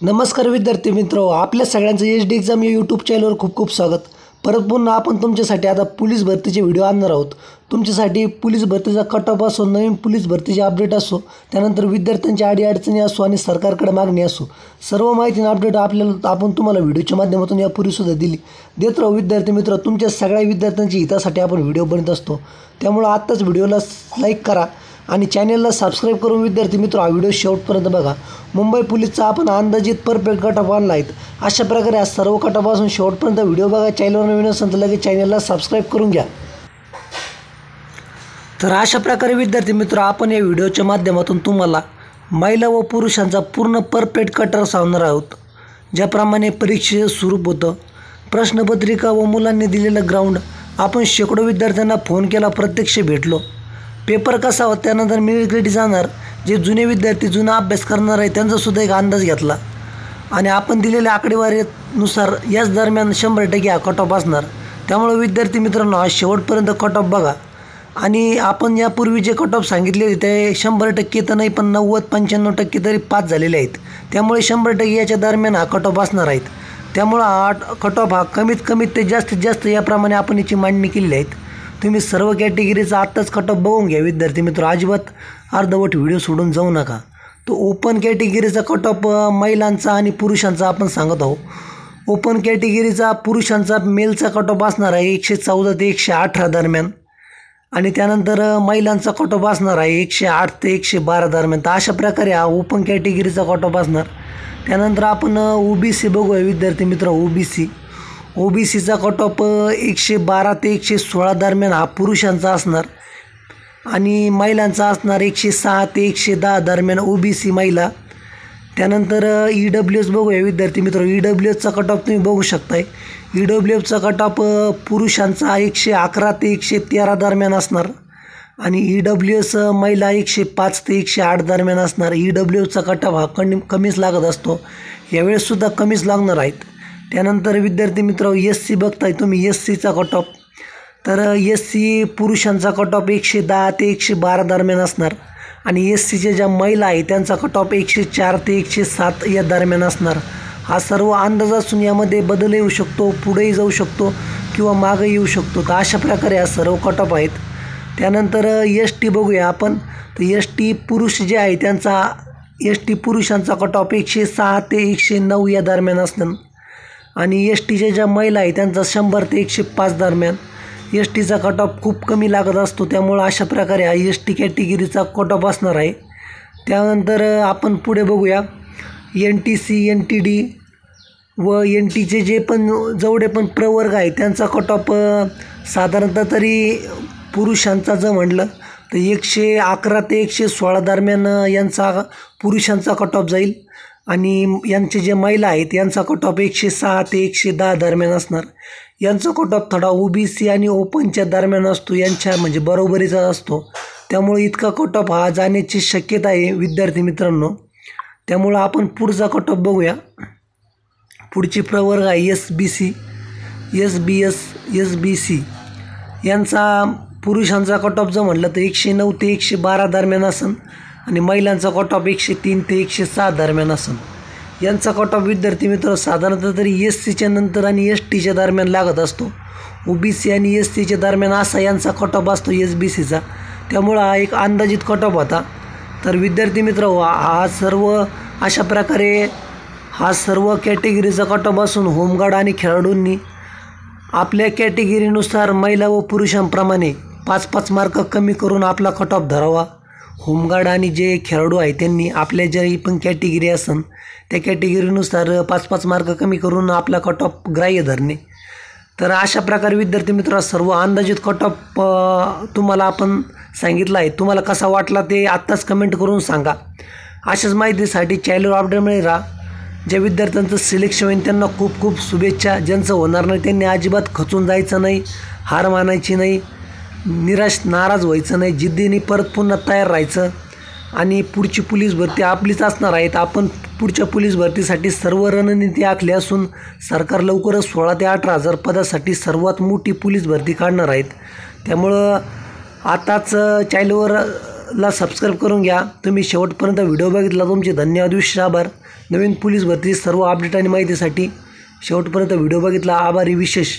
नमस्कार विद्यार्थी मित्र, आपल्या सगळ्यांचं एच.डी. एक्झाम या यूट्यूब चॅनलवर खूप खूप स्वागत. परत पुन्हा आपण तुमच्यासाठी आता पोलीस भरतीचे व्हिडिओ आणणार आहोत. तुमच्यासाठी पोलीस भरतीचा कट ऑफ असो, नवीन पोलीस भरतीचे अपडेट असो, त्यानंतर विद्यार्थ्यांची अडीअडचणी असो आणि सरकारकडे मागणी असो, सर्व माहिती आणि अपडेट आपण तुम्हाला व्हिडिओच्या माध्यमातून यापूर्वीसुद्धा देत राहू. विद्यार्थी मित्र, तुमच्या सगळ्या विद्यार्थ्यांच्या हितासाठी आपण व्हिडिओ बनत असतो. त्यामुळं आत्ताच व्हिडिओला लाईक करा आणि चॅनलला सबस्क्राईब करून विद्यार्थी मित्र हा व्हिडिओ शेवटपर्यंत बघा. मुंबई पोलीसचा आपण अंदाजित परफेक्ट कट ऑफ आणला आहे. अशा प्रकारे आज सर्व कट ऑफपासून शेवटपर्यंत व्हिडिओ बघा. चॅनलवर नवीन असेल तर लगेच चॅनलला सबस्क्राईब करून घ्या. तर अशा प्रकारे विद्यार्थी मित्र, आपण या व्हिडिओच्या माध्यमातून तुम्हाला महिला व पुरुषांचा पूर्ण परफेक्ट कट ऑफ सांगणार आहोत. ज्याप्रमाणे परीक्षेचं स्वरूप होतं, प्रश्नपत्रिका व मुलांनी दिलेलं ग्राउंड, आपण शेकडो विद्यार्थ्यांना फोन केला, प्रत्यक्ष भेटलो. पेपर कसा होता, त्यानंतर मिनिट जाणार, जे जुने विद्यार्थी जुना अभ्यास करणार आहे त्यांचासुद्धा एक अंदाज घेतला आणि आपण दिलेल्या आकडेवारीनुसार याच दरम्यान 100% हा कट ऑफ असणार. त्यामुळे विद्यार्थी मित्रांनो, हा शेवटपर्यंत कट ऑफ बघा. आणि आपण यापूर्वी जे कट ऑफ सांगितले ते 100% तर नाही, पण 90-95% तरी पास झालेले आहेत. त्यामुळे 100% याच्या दरम्यान हा कट ऑफ असणार आहेत. त्यामुळं हा कट ऑफ हा कमीत कमीत ते जास्तीत जास्त याप्रमाणे आपण याची मांडणी केलेली आहेत. तुम्ही सर्व कॅटेगरीचा आत्ताच कट ऑफ बघून घ्या विद्यार्थी मित्र. अजिबात अर्धवट व्हिडिओ सोडून जाऊ नका. तो ओपन कॅटेगरीचा कट ऑफ महिलांचा आणि पुरुषांचा आपण सांगत आहोत. ओपन कॅटेगरीचा पुरुषांचा मेलचा कट ऑफ असणार आहे 114 ते 118 दरम्यान आणि त्यानंतर महिलांचा कट ऑफ असणार आहे 108 ते 112 दरम्यान. तर अशा प्रकारे हा ओपन कॅटेगरीचा कट ऑफ असणार. त्यानंतर आपण OBC बघूया विद्यार्थी मित्र. OBCचा कट ऑफ 112 ते 116 दरम्यान हा पुरुषांचा असणार आणि महिलांचा असणार 106 ते 110 दरम्यान OBC महिला. त्यानंतर EWS बघूया विद्यार्थी मित्र. EWSचा कट ऑफ तुम्ही बघू शकताय. EWSचा कट ऑफ पुरुषांचा 111 ते 113 दरम्यान असणार आणि EWS महिला 105 ते 108 दरम्यान असणार. EWSचा कट ऑफ हा कमीच लागत असतो, यावेळेससुद्धा कमीच लागणार आहेत. त्यानंतर विद्यार्थी मित्र SC बघताय तुम्ही. SCचा कट ऑफ, तर SC पुरुषांचा कट ऑफ 110 ते 112 दरम्यान असणार आणि SCच्या ज्या महिला आहेत त्यांचा कट ऑफ 104 ते 107 या दरम्यान असणार. हा सर्व अंदाज असून यामध्ये बदल येऊ शकतो, पुढेही जाऊ शकतो किंवा मागं येऊ शकतो. तर अशा प्रकारे हा सर्व कट ऑफ आहेत. त्यानंतर ST बघूया आपण. तर ST पुरुष जे आहे त्यांचा ST पुरुषांचा कट ऑफ 106 ते 109 या दरम्यान असणार आणि STच्या ज्या महिला आहेत त्यांचा 100 ते 105 दरम्यान. STचा कट ऑफ खूप कमी लागत असतो, त्यामुळं अशा प्रकारे हा ST कॅटेगरीचा कट ऑफ असणार आहे. त्यानंतर आपण पुढे बघूया NTC, NTD व NTचे जे पण जेवढे पण प्रवर्ग आहेत त्यांचा कट ऑफ साधारणतः तरी पुरुषांचा जर म्हटलं तर 111 ते 116 दरम्यान यांचा पुरुषांचा कट ऑफ जाईल आणि यांचे जे महिला आहेत यांचा कट ऑफ 106 ते 110 दरम्यान असणार. यांचा कट ऑफ थोडा OBC आणि ओपनच्या दरम्यान असतो, यांच्या म्हणजे बरोबरीचा असतो. त्यामुळे इतका कट ऑफ हा जाण्याची शक्यता आहे विद्यार्थी मित्रांनो. त्यामुळं आपण पुढचा कट ऑफ बघूया. पुढची प्रवर्ग आहे SBC, SBS, SBC. यांचा पुरुषांचा कट ऑफ जर म्हटलं तर 109 ते 112 दरम्यान असेल आणि महिलांचा कट ऑफ 103 ते 106 दरम्यान असेल. यांचा कट ऑफ विद्यार्थी मित्र साधारणतः तरी SCच्या नंतर आणि STच्या दरम्यान लागत असतो. OBC आणि SCच्या दरम्यान असा यांचा कट ऑफ असतो SBCचा. त्यामुळं हा एक अंदाजित कट ऑफ होता. तर विद्यार्थी मित्र, हा सर्व अशा प्रकारे हा सर्व कॅटेगरीचा कट ऑफ असून होमगार्ड आणि खेळाडूंनी आपल्या कॅटेगरीनुसार महिला व पुरुषांप्रमाणे 5-5 मार्क कमी करून आपला कट ऑफ धरावा. होमगार्ड आणि जे खेळाडू आहेत त्यांनी आपल्या ज्याही पण कॅटेगरी असेल त्या कॅटेगरीनुसार 5-5 मार्क कमी करून आपला कट ऑफ ग्राह्य धरणे. तर अशा प्रकारे विद्यार्थी मित्र सर्व अंदाजित कट ऑफ तुम्हाला आपण सांगितलं आहे. तुम्हाला कसा वाटला ते आत्ताच कमेंट करून सांगा. अशाच माहितीसाठी चॅनलवर अपडेट मिळेल राहा. ज्या विद्यार्थ्यांचं सिलेक्शन होईल त्यांना खूप खूप शुभेच्छा. ज्यांचं होणार नाही त्यांनी अजिबात खचून जायचं नाही, हार मानायची नाही, नाराज व्हायचं नाही, जिद्दीने परत पुन्हा तयार राहायचं. आणि पुढची पोलीस भरती आपलीच असणार आहेत. आपण पुढच्या पोलीस भरतीसाठी सर्व रणनीती आखली असून सरकार लवकरच 16 ते 18 हजार पदासाठी सर्वात मोठी पोलीस भरती काढणार आहेत. त्यामुळं आताच चॅनलवर चॅनलला सबस्क्राईब करून घ्या। तुम्ही शेवटपर्यंत व्हिडिओ बघितला तुमचे धन्यवाद, विशेष आभार। नवीन पोलीस भरती सर्व अपडेट आणि माहितीसाठी शेवटपर्यंत व्हिडिओ बघितला, आभारी विशेष।